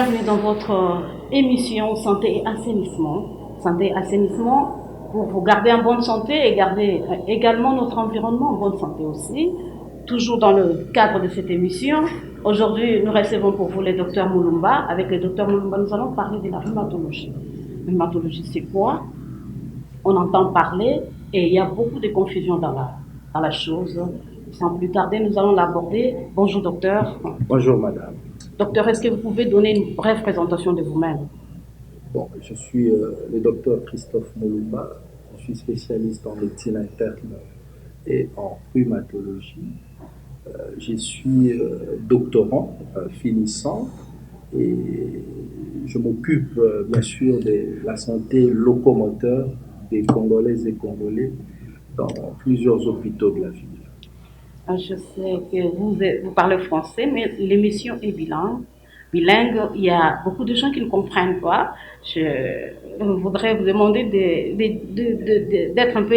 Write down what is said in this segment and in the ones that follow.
bienvenue dans votre émission Santé et Assainissement. Santé et Assainissement pour vous garder en bonne santé et garder également notre environnement en bonne santé aussi. Toujours dans le cadre de cette émission, aujourd'hui nous recevons pour vous le docteur Moulumba. Avec le docteur Moulumba, nous allons parler de la rhumatologie. Rhumatologie, c'est quoi? On entend parler et il y a beaucoup de confusion dans la chose. Sans plus tarder, nous allons l'aborder. Bonjour docteur. Bonjour madame. Docteur, est-ce que vous pouvez donner une brève présentation de vous-même? Bon, je suis le docteur Christophe Moulumba. Je suis spécialiste en médecine interne et en rhumatologie. Je suis doctorant finissant et je m'occupe bien sûr de la santé locomoteur des Congolaises et Congolais dans plusieurs hôpitaux de la ville. Je sais que vous parlez français, mais l'émission est bilingue. Bilingue, il y a beaucoup de gens qui ne comprennent pas. Je voudrais vous demander d'être un peu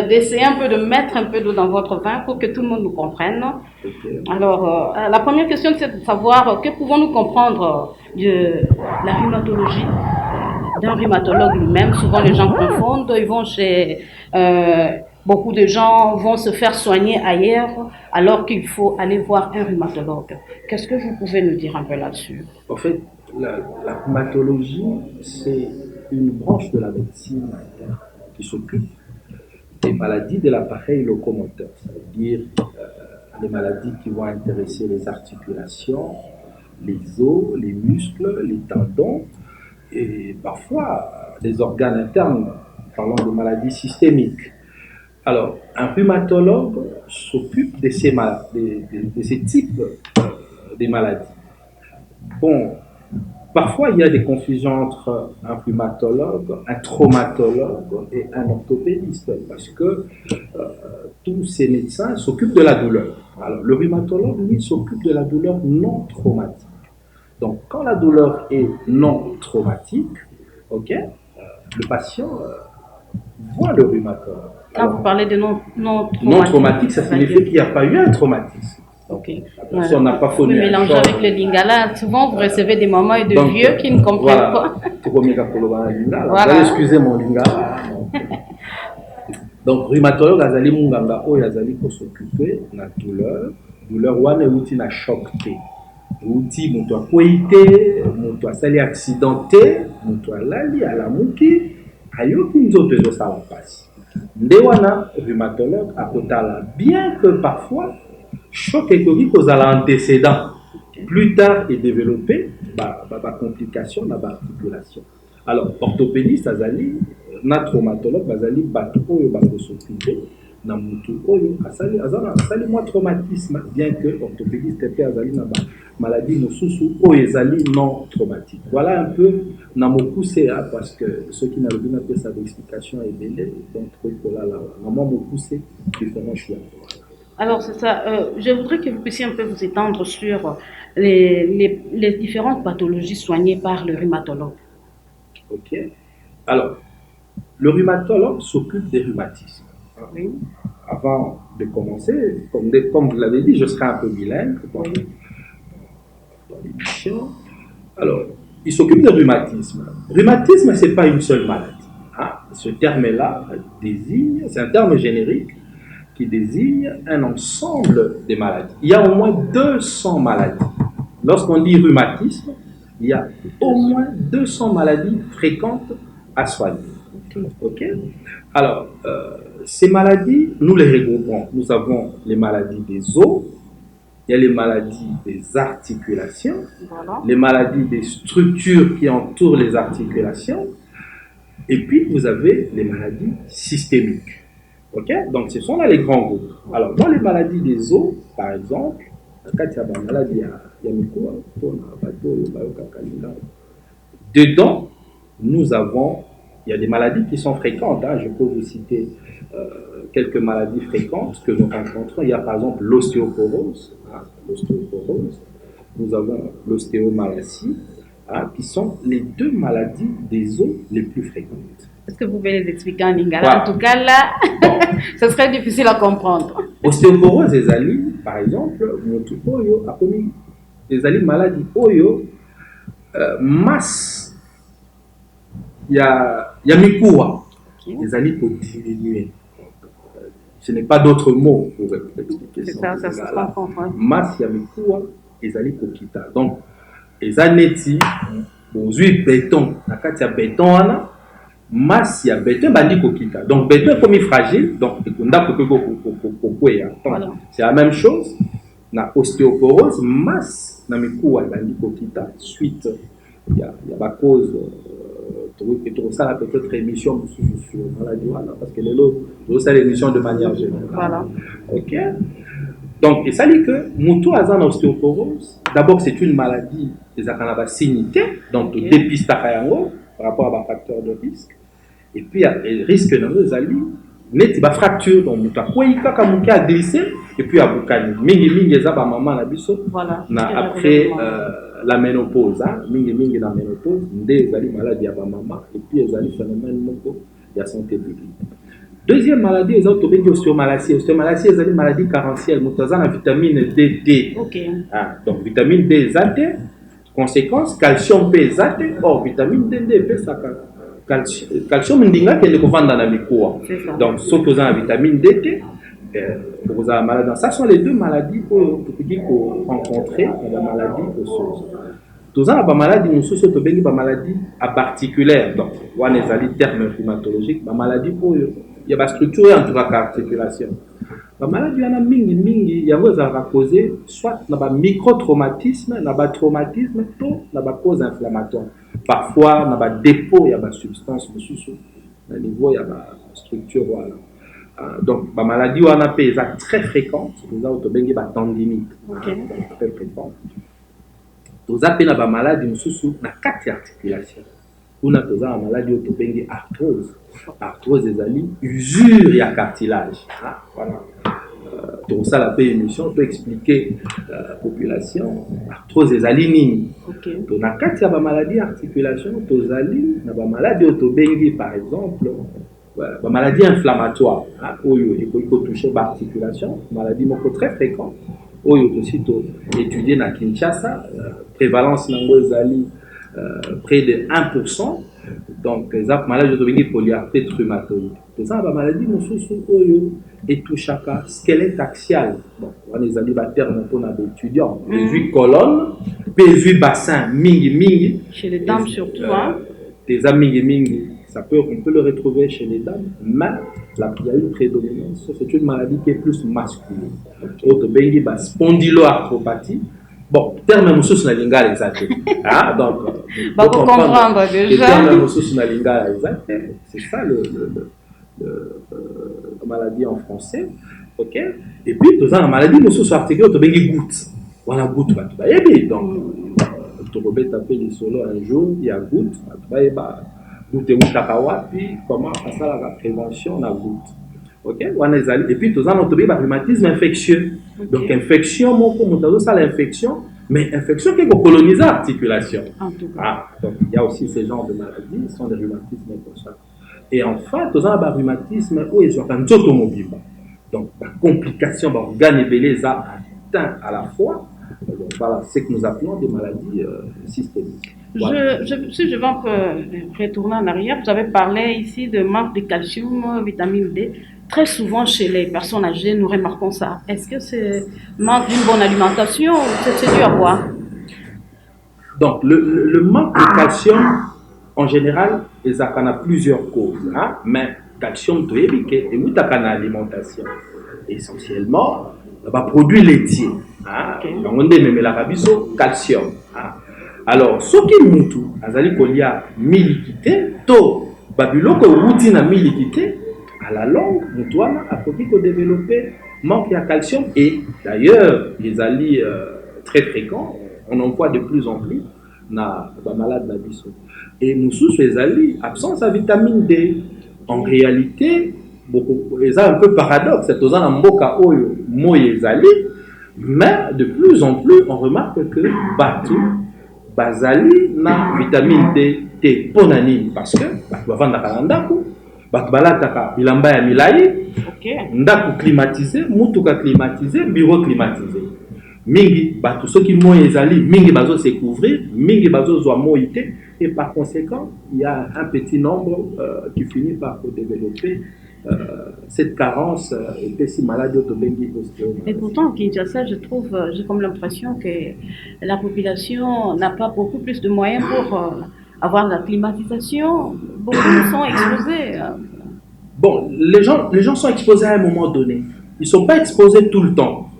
d'essayer un peu de mettre un peu d'eau dans votre vin pour que tout le monde nous comprenne. Okay. Alors, la première question, c'est de savoir que pouvons-nous comprendre de la rhumatologie d'un rhumatologue lui-même. Souvent, les gens confondent. Ils vont chez beaucoup de gens vont se faire soigner ailleurs alors qu'il faut aller voir un rhumatologue. Qu'est-ce que vous pouvez nous dire un peu là-dessus? En fait, la rhumatologie, c'est une branche de la médecine interne qui s'occupe des maladies de l'appareil locomoteur, c'est-à-dire les maladies qui vont intéresser les articulations, les os, les muscles, les tendons et parfois les organes internes, parlons de maladies systémiques. Alors, un rhumatologue s'occupe de ces types de maladies. Bon, parfois il y a des confusions entre un rhumatologue, un traumatologue et un orthopédiste parce que tous ces médecins s'occupent de la douleur. Alors, le rhumatologue, lui, s'occupe de la douleur non traumatique. Donc, quand la douleur est non traumatique, le patient voit le rhumatologue. Quand vous parlez de non traumatique, ça signifie qu'il n'y a pas eu un traumatisme. Ok. La personne n'a pas connu un mélange avec le lingala. Souvent, vous recevez des mamans et de vieux qui ne comprennent pas. Voilà. Excusez mon lingala. Donc, rhumatologue, azali munganga oyo azali ko s'occuper na douleur wana euti na choc te. Euti moto akwei te, moto asali accident te, moto alali alamuki, ayoki nzoto ezosala mpasi. Nde wana rhumatologue akotala, bien que parfois choc ekoki kozala antécédent plus tard et développé complication na articulation. Alors orthopédiste azali na traumatologue bazali bato oyo bakosoccupe na mutu oyo asali mwa traumatisme, bien que orthopédiste pe azali na maladie mosusu oyo ezali non traumatique. Voilà un peu na mokuse parce que ceux qui n'ont pas fait sa explication est belle, donc voilà na moi mokuse différents choix. Alors c'est ça, je voudrais que vous puissiez un peu vous étendre sur les différentes pathologies soignées par le rhumatologue. Ok. Alors, le rhumatologue s'occupe des rhumatismes. Oui. Avant de commencer, comme vous l'avez dit, je serai un peu bilingue dans l'émission. Alors, il s'occupe des rhumatismes. Rhumatisme, ce n'est pas une seule maladie. Ce terme-là désigne, c'est un terme générique qui désigne un ensemble de maladies. Il y a au moins 200 maladies. Lorsqu'on dit rhumatisme, il y a au moins 200 maladies fréquentes à soigner. Okay. Alors, ces maladies, nous les regroupons. Nous avons les maladies des os, il y a les maladies des articulations, voilà. Les maladies des structures qui entourent les articulations, et puis vous avez les maladies systémiques. Okay? Donc, ce sont là les grands groupes. Alors, dans les maladies des os, par exemple, dedans, il y a des maladies qui sont fréquentes. Je peux vous citer quelques maladies fréquentes que nous rencontrons. Il y a par exemple l'ostéoporose. Nous avons l'ostéomalacie, qui sont les deux maladies des os les plus fréquentes. Est-ce que vous pouvez les expliquer en lingala? En tout cas, là, ce serait difficile à comprendre. Ostéoporose ezali, par exemple, motu oyo akomi ezali maladie oyo masse ya mikuwa ezali pour diminuer. Ce n'est pas d'autres mots pour expliquer ça. Ça se comprend. Masse ya mikuwa ezali kokita. Donc ezaneti bozui béton na kati ya béton wana masse ya béton bandi kokita. Donc béton est comme fragile, donc c'est la même chose. Na ostéoporose masse na mikuwa bandi kokita suite ya ba cause tout ça peut-être émission sur maladie parce que les ça l'émission de manière générale. Voilà. OK. Donc et ça dit que mutu azan ostéoporose d'abord c'est une maladie des akanaba signité donc dépistage yango par rapport à un facteur de risque et puis il risque dans nos ali net ba fracture donc mutu akwei kaka muki a glissé et puis abukani mingi eza ba maman na biso voilà na après la ménopause mingi na ménopause nde ezali maladie ya ba maman et puis ezali phénomène moko ya santé publique. Deuxième maladie ezali tobengi osteomalacie ezali maladie carentielle mutu aza na vitamine D. OK. Donc vitamine D ezate conséquence calcium pe ezate or vitamine D epesaka calcium ndinga kende kovanda na mikuwa. Donc soki oza na vitamine D vous avez maladie. Ça sont les deux maladies pour rencontrer la maladie osseuse. Tous les maladies osseuse sont des maladies particulières. Donc, on a des termes rhumatologiques. La maladie pour il y a des structures en tout cas articulation. La maladie il y en a mingi, il y a causé soit dans microtraumatisme, dans traumatisme, ou dans cause inflammatoire. Parfois dans dépôt il y a des substances au niveau il y a des structures voilà. Donc, la maladie on a est très fréquente. Nous avons la tendinite, très fréquente. Nous avons la maladie sous la 4 articulations. Nous avons la maladie qui arthrose. Arthrose est usure et cartilage. Voilà. Donc ça, la émission peut expliquer la population. Arthrose est alignée. Donc, la 4 maladie articulation, nous avons la maladie par exemple. La maladie inflammatoire, il faut toucher l'articulation, maladie très fréquente. Il aussi étudié dans Kinshasa, prévalence nango près de 1%. Donc, les maladies de polyarthrite rhumatoïde. Donc, ça, la maladie et touche à squelette axial. Donc, on a des termes pour les étudiants. Les colonnes, les bassin, mingi. Chez les dames surtout. Des mingi. On peut le retrouver chez les dames, mais il y a une prédominance. C'est une maladie qui est plus masculine. Autre bengi ba spondyloarthropathie. Bon, terme mususu na lingala exact. Donc bah pour comprendre déjà. Terme mususu na lingala exact. C'est ça la maladie en français. OK? Et puis dans la maladie mususu articulée autre bengi goutte. Voilà goutte ba tuba yebi donc to robet taper les solo un jour, il y a goutte, ba comment passer la prévention la goutte. OK? Et puis tous on a rhumatisme infectieux. Donc infection ça l'infection mais infection qui colonise l'articulation. Donc il y a aussi ces genres de maladies qui sont des rhumatismes comme ça. Et enfin tous on a rhumatisme où ils ont un automobile. Donc la complication organes et belés atteint à la fois. Donc, voilà, c'est ce que nous appelons des maladies systémiques. Voilà. Si je vais retourner en arrière, vous avez parlé ici de manque de calcium, vitamine D. Très souvent chez les personnes âgées, nous remarquons ça. Est-ce que c'est manque d'une bonne alimentation ou c'est dû à quoi? Donc, le manque de calcium, en général, il y a plusieurs causes. Mais calcium, tu es et nous avons alimentation. Essentiellement, produits laitiers. On a la calcium. Alors, ce qui est moutou, azali kolia miliquité, to babiloko outi na miliquité, à la longue, moutouana a produit qu'on développer manque de calcium et d'ailleurs, les alliés très fréquents, on en voit de plus en plus na malade na biso. Et nous sous les alliés, absence de vitamine D. En réalité, c'est un peu paradoxe, c'est aux mboka oyo moyezali, mais de plus en plus, on remarque que Batu bazali na vitamine D ponanine parce que bavanda ndaku balataka bilamba ya milai ndaku climatisé mutuka climatisé bureau climatisé mingi bato soki moi ezali mingi bazo se couvrir, mingi bazo zwa moïté, et par conséquent il y a un petit nombre qui finit par développer cette carence et si maladie autobengi. Et pourtant, au Kinshasa, je trouve, j'ai comme l'impression que la population n'a pas beaucoup plus de moyens pour avoir la climatisation. Beaucoup sont exposés. Bon, les gens sont exposés à un moment donné. Ils ne sont pas exposés tout le temps.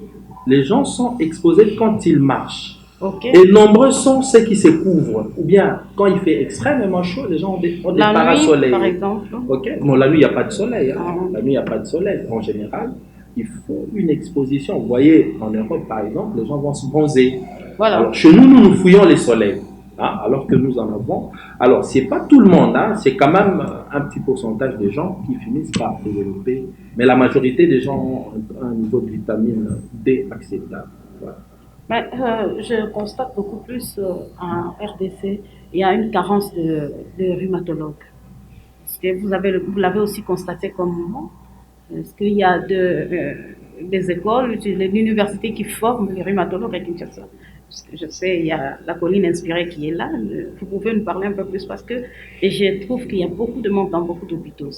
Les gens sont exposés quand ils marchent. Okay. Et nombreux sont ceux qui se couvrent. Ou bien, quand il fait extrêmement chaud, les gens ont des parasoleils. Par exemple. Okay. Bon, la nuit, il n'y a pas de soleil. Hein. La nuit, il n'y a pas de soleil. En général, il faut une exposition. Vous voyez, en Europe, par exemple, les gens vont se bronzer. Voilà. Alors, chez nous, nous fouillons les soleils. Hein, alors que nous en avons. Alors, ce n'est pas tout le monde, hein, c'est quand même un petit pourcentage des gens qui finissent par développer, mais la majorité des gens ont un niveau de vitamine D acceptable. Voilà. Mais, je constate beaucoup plus en RDC, il y a une carence de rhumatologues. Est-ce que vous l'avez aussi constaté comme moi? Est-ce qu'il y a des écoles, l'université qui forment les rhumatologues à Kinshasa? Je sais, il y a la colline inspirée qui est là. Vous pouvez nous parler un peu plus parce que je trouve qu'il y a beaucoup de monde dans beaucoup d'hôpitaux.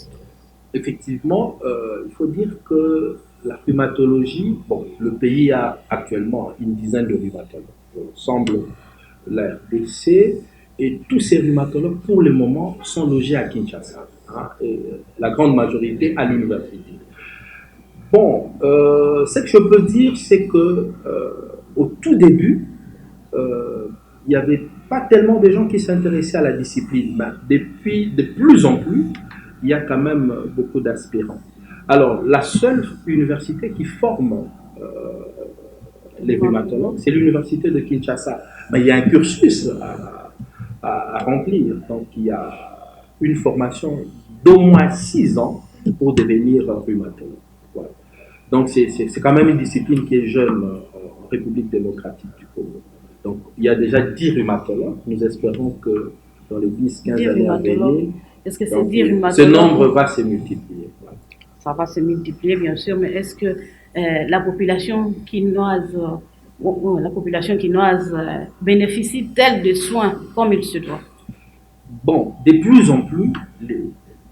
Effectivement, il faut dire que la rhumatologie, bon, le pays a actuellement une dizaine de rhumatologues. Semble la RDC et tous ces rhumatologues, pour le moment, sont logés à Kinshasa. Hein, et la grande majorité à l'université. Bon, ce que je peux dire, c'est que au tout début, il n'y avait pas tellement de gens qui s'intéressaient à la discipline. Mais depuis, de plus en plus, il y a quand même beaucoup d'aspirants. Alors, la seule université qui forme les rhumatologues, c'est l'université de Kinshasa. Mais il y a un cursus à remplir. Donc, il y a une formation d'au moins 6 ans pour devenir rhumatologue. Voilà. Donc, c'est quand même une discipline qui est jeune en République démocratique du Congo. Donc, il y a déjà 10 rhumatologues. Nous espérons que dans les 10-15 années à venir, est-ce que c'est 10 rhumatologues? Ce nombre va se multiplier. Voilà. Ça va se multiplier, bien sûr, mais est-ce que la population quinoise bénéficie-t-elle de soins comme il se doit? Bon, de plus en plus,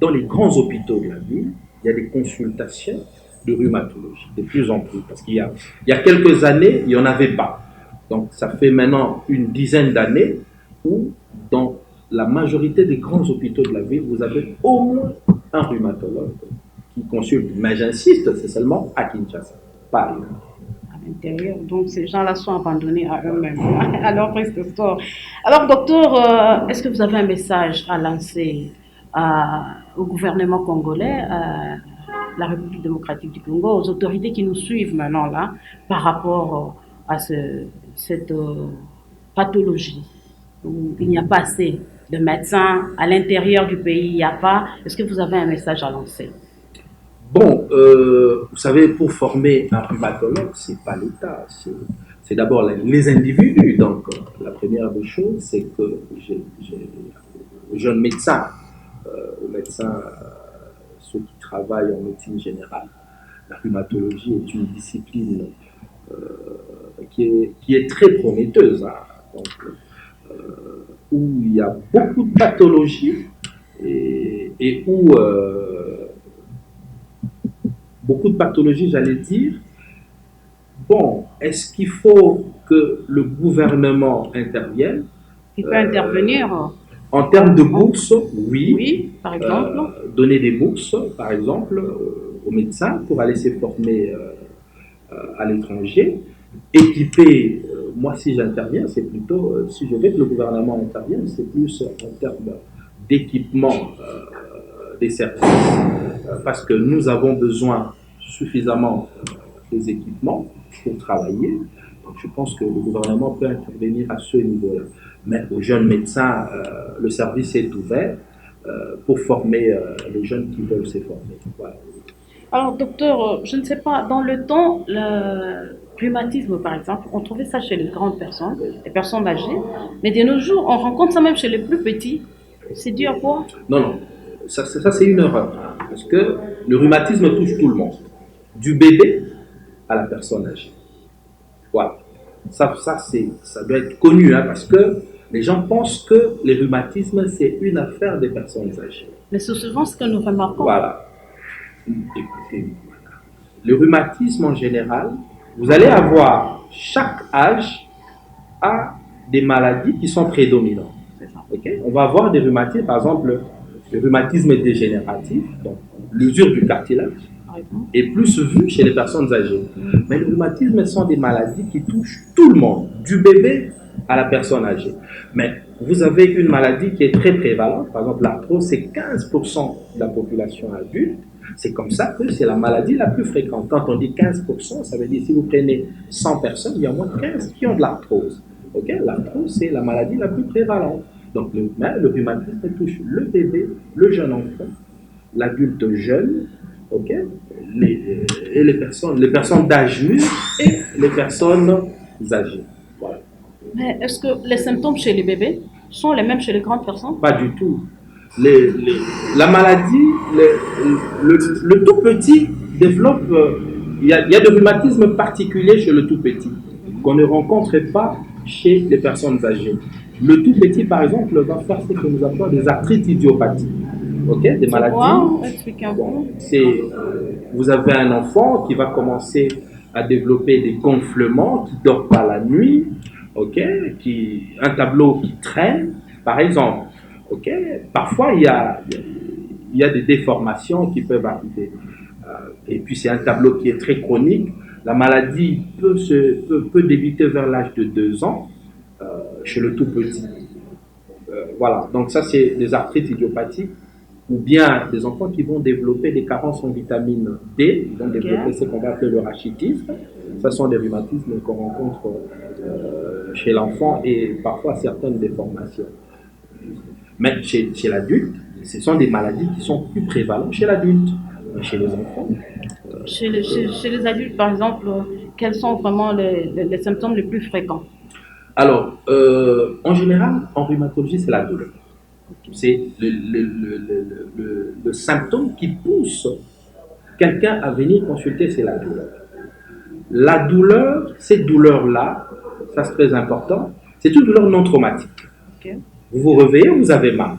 dans les grands hôpitaux de la ville, il y a des consultations de rhumatologie, de plus en plus. Parce qu'il y a quelques années, il n'y en avait pas. Donc, ça fait maintenant une dizaine d'années où, dans la majorité des grands hôpitaux de la ville, vous avez au moins un rhumatologue qui consulte. Mais j'insiste, c'est seulement à Kinshasa, pas ailleurs. À l'intérieur, donc ces gens-là sont abandonnés à eux-mêmes, à leur triste histoire. Alors, docteur, est-ce que vous avez un message à lancer au gouvernement congolais, à la République démocratique du Congo, aux autorités qui nous suivent maintenant là, par rapport à cette pathologie où il n'y a pas assez de médecins à l'intérieur du pays, il n'y a pas. Est-ce que vous avez un message à lancer? Bon, vous savez, pour former un rhumatologue, c'est pas l'État, c'est d'abord les individus. Donc, la première des choses, c'est que j'ai aux jeunes médecins, aux médecins, ceux qui travaillent en médecine générale, la rhumatologie est une discipline qui est très prometteuse, hein. Donc, où il y a beaucoup de pathologies et où beaucoup de pathologies, j'allais dire. Bon, est-ce qu'il faut que le gouvernement intervienne? Il peut intervenir. En termes de bourses, oui. Oui, par exemple. Donner des bourses, par exemple, aux médecins pour aller se former à l'étranger. Équiper, moi si j'interviens, c'est plutôt, si je veux que le gouvernement intervienne, c'est plus en termes d'équipement des services, parce que nous avons besoin suffisamment des équipements pour travailler. Donc je pense que le gouvernement peut intervenir à ce niveau-là. Mais aux jeunes médecins, le service est ouvert pour former les jeunes qui veulent se former. Voilà. Alors, docteur, je ne sais pas, dans le temps, le rhumatisme, par exemple, on trouvait ça chez les grandes personnes, les personnes âgées, mais de nos jours, on rencontre ça même chez les plus petits. C'est dû à quoi? Non, ça c'est une erreur, hein, parce que le rhumatisme touche tout le monde, du bébé à la personne âgée. Voilà. Ça doit être connu, hein, parce que les gens pensent que les rhumatismes, c'est une affaire des personnes âgées. Mais c'est souvent ce que nous remarquons. Voilà. Écoutez, le rhumatisme en général, vous allez avoir, chaque âge a des maladies qui sont prédominantes. Okay? On va avoir des rhumatismes, par exemple, le rhumatisme dégénératif, donc l'usure du cartilage, est plus vu chez les personnes âgées. Mais le rhumatisme sont des maladies qui touchent tout le monde, du bébé à la personne âgée. Mais vous avez une maladie qui est très prévalente, par exemple l'arthrose, c'est 15% de la population adulte. C'est comme ça que c'est la maladie la plus fréquente. Quand on dit 15%, ça veut dire si vous prenez 100 personnes, il y a au moins 15 qui ont de l'arthrose. Okay? L'arthrose, c'est la maladie la plus prévalente. Donc le rhumatisme touche le bébé, le jeune enfant, l'adulte jeune, okay? Les personnes d'âge mûr et les personnes âgées. Voilà. Mais est-ce que les symptômes chez les bébés sont les mêmes chez les grandes personnes? Pas du tout. La maladie, le tout petit développe, il y a des rhumatismes particuliers chez le tout petit qu'on ne rencontre pas chez les personnes âgées. Le tout petit, par exemple, va faire ce que nous appelons des arthrites idiopathiques. Okay? Des maladies. Bon, vous avez un enfant qui va commencer à développer des gonflements, qui ne dort pas la nuit, okay? Un tableau qui traîne, par exemple. Okay? Parfois, il y a des déformations qui peuvent arriver. Et puis, c'est un tableau qui est très chronique. La maladie peut débuter vers l'âge de 2 ans chez le tout petit. Voilà, donc ça, c'est des arthrites idiopathiques ou bien des enfants qui vont développer des carences en vitamine D, ils vont développer ce qu'on va appeler le rachitisme. Ce sont des rhumatismes qu'on rencontre chez l'enfant et parfois certaines déformations. Mais chez l'adulte, ce sont des maladies qui sont plus prévalentes chez l'adulte. Chez les enfants. Chez les adultes, par exemple, quels sont vraiment les symptômes les plus fréquents? Alors, en général, en rhumatologie, c'est la douleur. C'est le symptôme qui pousse quelqu'un à venir consulter, c'est la douleur. La douleur, cette douleur-là, ça c'est très important, c'est une douleur non traumatique. Okay. Vous vous réveillez, vous avez mal.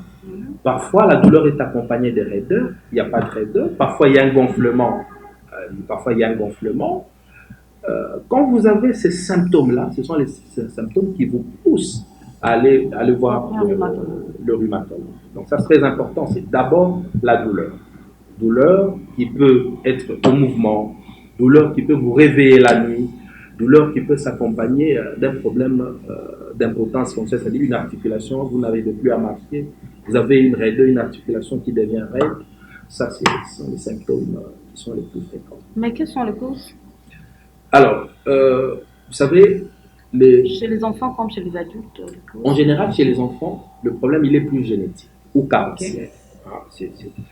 Parfois, la douleur est accompagnée de raideurs, il n'y a pas de raideur. Parfois, il y a un gonflement. Quand vous avez ces symptômes-là, ce sont les symptômes qui vous poussent à aller voir le rhumatologue. Donc, ça, c'est très important. C'est d'abord la douleur. Douleur qui peut être au mouvement, douleur qui peut vous réveiller la nuit, douleur qui peut s'accompagner d'un problème d'impotence fonctionnelle, c'est-à-dire une articulation, vous n'arrivez plus à marcher, vous avez une raideur, une articulation qui devient raide. Ça, ce sont les symptômes qui sont les plus fréquents. Mais quelles sont les causes? Alors, vous savez, chez les enfants comme chez les adultes? En général, chez les enfants, le problème, il est plus génétique ou carentiel. Okay.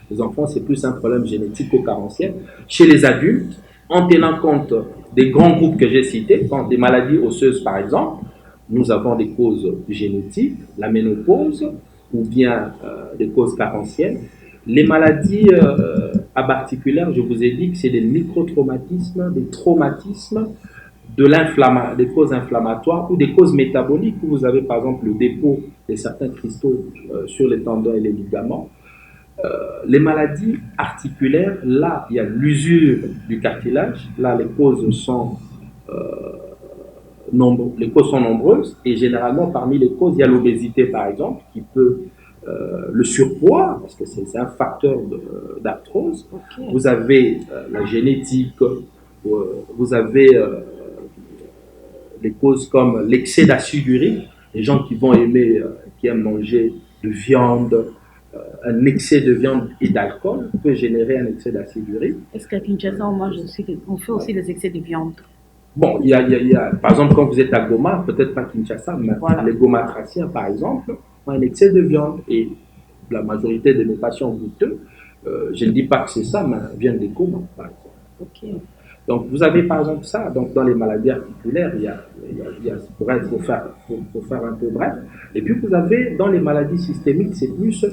Les enfants, c'est plus un problème génétique ou carentiel. Chez les adultes, en tenant compte des grands groupes que j'ai cités, des maladies osseuses par exemple, nous avons des causes génétiques, la ménopause, ou bien des causes carentielles. Les maladies abarticulaires, je vous ai dit que c'est des microtraumatismes, des traumatismes, des causes inflammatoires ou des causes métaboliques, où vous avez par exemple le dépôt de certains cristaux sur les tendons et les ligaments. Les maladies articulaires, là, il y a l'usure du cartilage. Là, les causes sont nombreuses. Et généralement, parmi les causes, il y a l'obésité, par exemple, qui peut... le surpoids, parce que c'est un facteur d'arthrose. Okay. Vous avez la génétique, vous avez des causes comme l'excès d'acide urique. Les gens qui qui aiment manger de viande, un excès de viande et d'alcool peut générer un excès d'acide urique. Est-ce qu'à Kinshasa, on fait aussi des excès de viande? Bon, il y a, par exemple, quand vous êtes à Goma, peut-être pas Kinshasa, mais voilà. Les Gomatraciens, par exemple, ont un excès de viande. Et la majorité de mes patients goûteux, je ne dis pas que c'est ça, mais viennent des Goma, par exemple. Okay. Donc, vous avez par exemple ça. Donc, dans les maladies articulaires, faut faire un peu bref. Et puis, vous avez dans les maladies systémiques, c'est plus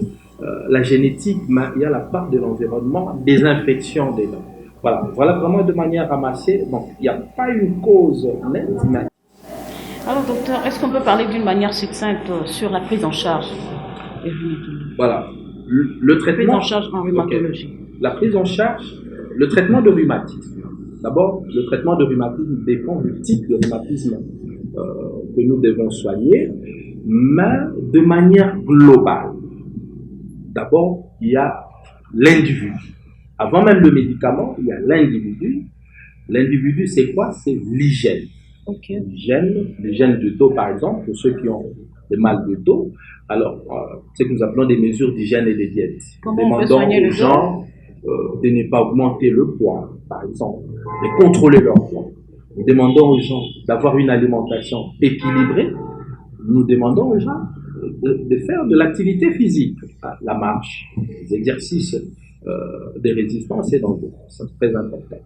la génétique, mais il y a la part de l'environnement, des infections des dents. Voilà vraiment de manière ramassée. Donc, il n'y a pas une cause nette, mais Alors, docteur, est-ce qu'on peut parler d'une manière succincte sur la prise en charge des rhumatologues? Voilà. Le traitement. Prise en charge en rhumatologie. Okay. La prise en charge, le traitement de rhumatisme. D'abord, le traitement de rhumatisme dépend du type de rhumatisme que nous devons soigner, mais de manière globale. D'abord, il y a l'individu. Avant même le médicament, il y a l'individu. L'individu, c'est quoi? C'est l'hygiène. Okay. L'hygiène de dos, par exemple, pour ceux qui ont des mal de dos. Alors, ce que nous appelons des mesures d'hygiène et de diète. Comment on peut soigner aux gens de ne pas augmenter le poids, par exemple, et contrôler leur poids. Nous demandons aux gens d'avoir une alimentation équilibrée. Nous demandons aux gens de faire de l'activité physique, la marche, les exercices de résistance et d'endurance. C'est très important.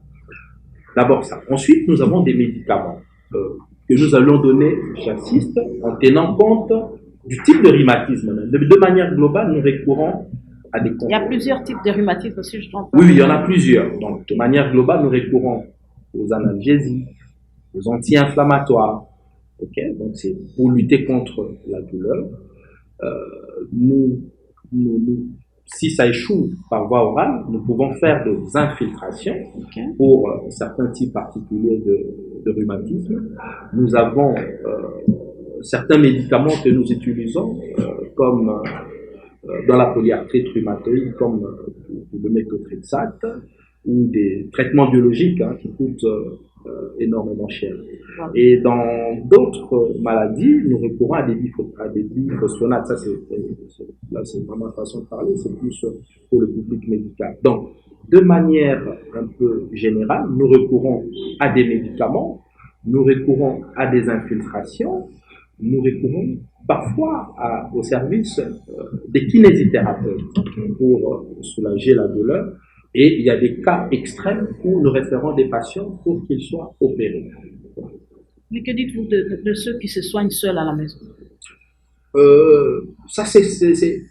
D'abord ça. Ensuite, nous avons des médicaments que nous allons donner, j'insiste, en tenant compte du type de rhumatisme. De manière globale, nous recourons à des contrôles. Il y a plusieurs types de rhumatisme aussi, je pense. Oui, il y en a plusieurs. Donc, de manière globale, nous recourons aux analgésiques, aux anti-inflammatoires. Okay? Donc, c'est pour lutter contre la douleur. Si ça échoue par voie orale, nous pouvons faire des infiltrations pour certains types particuliers de rhumatisme. Nous avons certains médicaments que nous utilisons comme dans la polyarthrite rhumatoïde, comme le méthotrexate ou des traitements biologiques qui coûtent énormément cher. Et dans d'autres maladies, nous recourons à des biphosphonates. Ça, c'est vraiment une façon de parler, c'est plus pour le public médical. Donc, de manière un peu générale, nous recourons à des médicaments, nous recourons à des infiltrations, nous recourons parfois au service des kinésithérapeutes pour soulager la douleur. Et il y a des cas extrêmes où nous référons des patients pour qu'ils soient opérés. Mais que dites-vous de ceux qui se soignent seuls à la maison? Ça,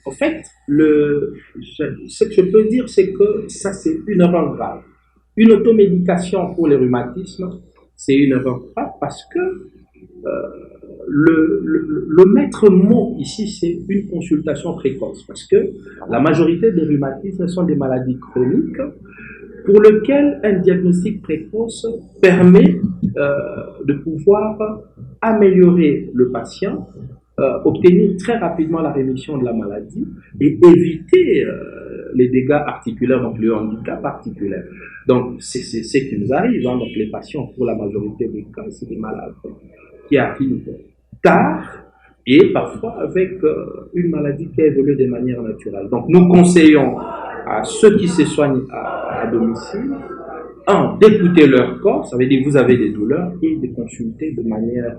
en fait, ce que je peux dire, c'est que ça, c'est une erreur grave. Une automédication pour les rhumatismes, c'est une erreur grave parce que le maître mot ici, c'est une consultation précoce, parce que la majorité des rhumatismes sont des maladies chroniques pour lesquelles un diagnostic précoce permet de pouvoir améliorer le patient, obtenir très rapidement la rémission de la maladie et éviter les dégâts articulaires, donc le handicap articulaire. Donc c'est ce qui nous arrive, donc les patients, pour la majorité des cas, c'est des malades qui arrivent tard et parfois avec une maladie qui a évolué de manière naturelle. Donc nous conseillons à ceux qui se soignent à domicile, d'écouter leur corps, ça veut dire que vous avez des douleurs, et de consulter de manière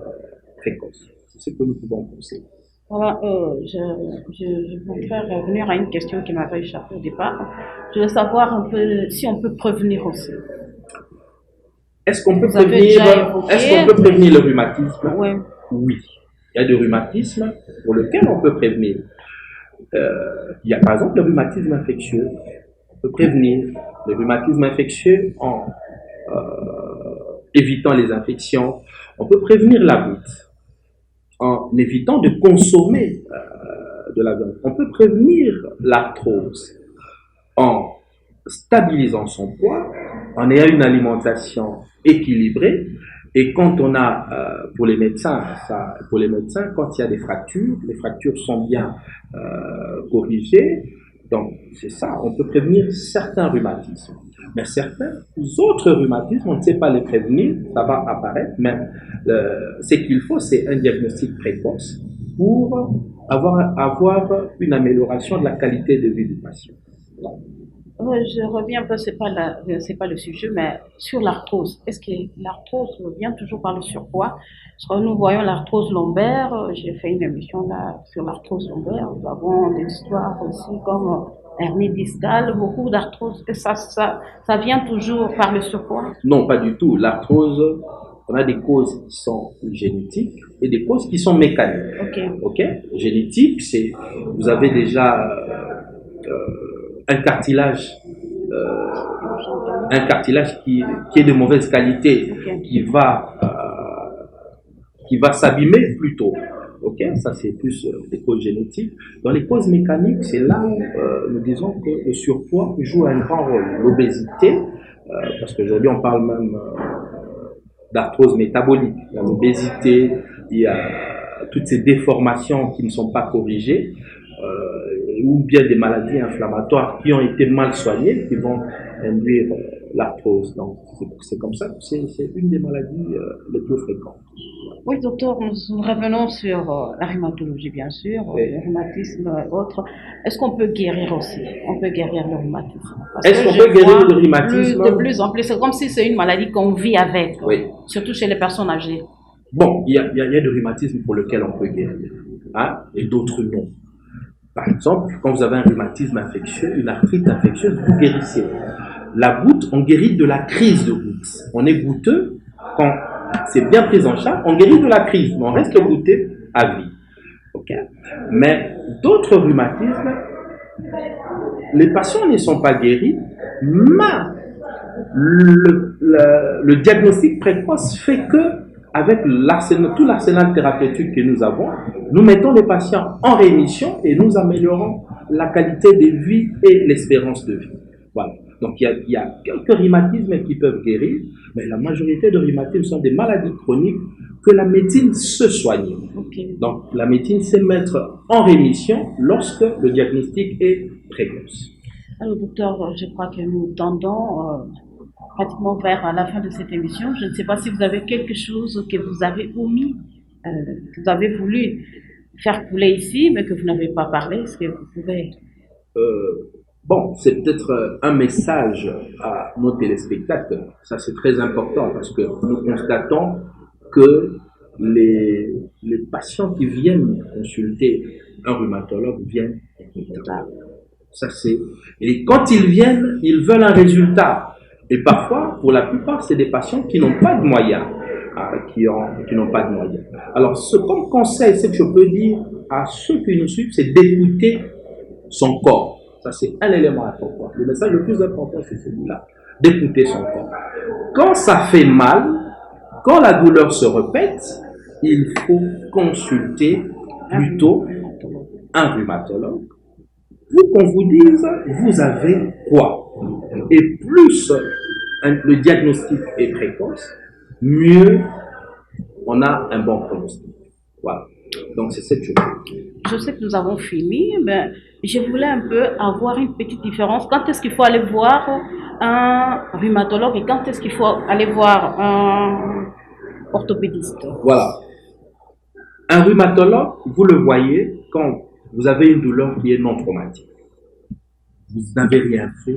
précoce. C'est ce que nous pouvons conseiller. Voilà, je voudrais revenir à une question qui m'avait échappé au départ. Je veux savoir un peu si on peut prévenir aussi. Est-ce qu'on peut prévenir le rhumatisme? Oui. Il y a des rhumatismes pour lesquels on peut prévenir. Il y a par exemple le rhumatisme infectieux. On peut prévenir le rhumatisme infectieux en évitant les infections. On peut prévenir la goutte en évitant de consommer de la viande. On peut prévenir l'arthrose en stabilisant son poids, en ayant une alimentation équilibrée. Et quand on a, pour les médecins, quand il y a des fractures, les fractures sont bien corrigées. Donc, c'est ça, on peut prévenir certains rhumatismes. Mais certains autres rhumatismes, on ne sait pas les prévenir, ça va apparaître, mais ce qu'il faut, c'est un diagnostic précoce pour avoir une amélioration de la qualité de vie du patient. Je reviens un peu, c'est pas le sujet, mais sur l'arthrose. Est-ce que l'arthrose vient toujours par le surpoids? Parce que nous voyons l'arthrose lombaire, j'ai fait une émission là sur l'arthrose lombaire, nous avons des histoires aussi comme hernie discale, beaucoup d'arthrose. Ça vient toujours par le surpoids? Non, pas du tout. L'arthrose, on a des causes qui sont génétiques et des causes qui sont mécaniques. Ok. Génétique, c'est, vous avez déjà un cartilage qui est de mauvaise qualité, qui va qui va s'abîmer plus tôt. Ok, ça c'est plus des causes génétiques. Dans les causes mécaniques, c'est là où nous disons que le surpoids joue un grand rôle. L'obésité, parce qu'aujourd'hui on parle même d'arthrose métabolique. Il y a l'obésité, il y a toutes ces déformations qui ne sont pas corrigées, ou bien des maladies inflammatoires qui ont été mal soignées, qui vont induire l'arthrose. Donc c'est comme ça que c'est une des maladies les plus fréquentes. Oui, docteur, nous revenons sur la rhumatologie, bien sûr, Oui. le rhumatisme et autres. Est-ce qu'on peut guérir aussi? On peut guérir le rhumatisme. Parce Est-ce que qu'on je peut guérir vois le rhumatisme? de plus en plus, c'est comme si c'est une maladie qu'on vit avec, Oui. surtout chez les personnes âgées. Bon, il y a des rhumatismes pour lesquels on peut guérir, hein, et d'autres non. Par exemple, quand vous avez un rhumatisme infectieux, une arthrite infectieuse, vous guérissez. La goutte, on guérit de la crise de goutte. On est goutteux, quand c'est bien pris en charge, on guérit de la crise, mais on reste goutteux à vie. Okay? Mais d'autres rhumatismes, les patients ne sont pas guéris, mais le diagnostic précoce fait que, avec tout l'arsenal thérapeutique que nous avons, nous mettons les patients en rémission et nous améliorons la qualité de vie et l'espérance de vie. Voilà. Donc il y a quelques rhumatismes qui peuvent guérir, mais la majorité de rhumatismes sont des maladies chroniques que la médecine se soigne. Okay. Donc la médecine sait mettre en rémission lorsque le diagnostic est précoce. Alors, docteur, je crois que nous tendons pratiquement vers la fin de cette émission. Je ne sais pas si vous avez quelque chose que vous avez omis, que vous avez voulu faire couler ici, mais que vous n'avez pas parlé. Est-ce que vous pouvez... Bon, c'est peut-être un message à nos téléspectateurs. Ça, c'est très important parce que nous constatons que les patients qui viennent consulter un rhumatologue viennent. Ça, c'est... Et quand ils viennent, ils veulent un résultat. Et parfois, pour la plupart, c'est des patients qui n'ont pas de moyens. Qui n'ont pas de moyens. Alors, comme conseil, ce que je peux dire à ceux qui nous suivent, c'est d'écouter son corps. Ça, c'est un élément important. Le message le plus important, c'est celui-là, d'écouter son corps. Quand ça fait mal, quand la douleur se répète, il faut consulter plutôt un rhumatologue pour qu'on vous dise, vous avez quoi? Et plus le diagnostic est précoce, mieux on a un bon pronostic. Voilà. Donc c'est cette chose. Je sais que nous avons fini, mais je voulais un peu avoir une petite différence. Quand est-ce qu'il faut aller voir un rhumatologue et quand est-ce qu'il faut aller voir un orthopédiste? Voilà. Un rhumatologue, vous le voyez quand vous avez une douleur qui est non traumatique. Vous n'avez rien fait,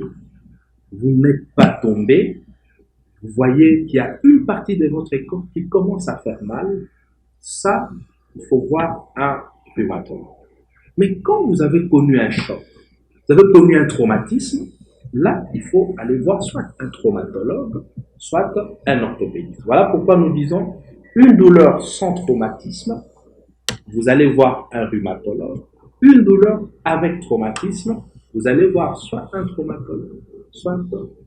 vous n'êtes pas tombé, vous voyez qu'il y a une partie de votre corps qui commence à faire mal. Ça, il faut voir un rhumatologue. Mais quand vous avez connu un choc, vous avez connu un traumatisme, là, il faut aller voir soit un traumatologue, soit un orthopédiste. Voilà pourquoi nous disons, une douleur sans traumatisme, vous allez voir un rhumatologue. Une douleur avec traumatisme, vous allez voir soit un traumatologue, soit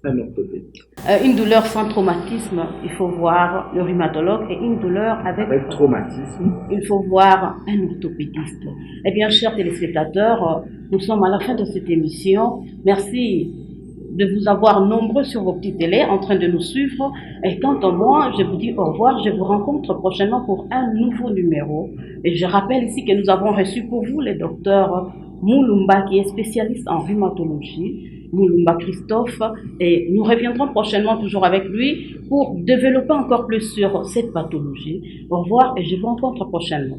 un orthopédiste. Une douleur sans traumatisme, il faut voir le rhumatologue, et une douleur avec traumatisme, il faut voir un orthopédiste. Eh bien, chers téléspectateurs, nous sommes à la fin de cette émission. Merci de vous avoir nombreux sur vos petites télés en train de nous suivre. Et quant à moi, je vous dis au revoir. Je vous rencontre prochainement pour un nouveau numéro. Et je rappelle ici que nous avons reçu pour vous le docteur Moulumba, qui est spécialiste en rhumatologie, Moulumba Christophe, et nous reviendrons prochainement toujours avec lui pour développer encore plus sur cette pathologie. Au revoir et je vous rencontre prochainement.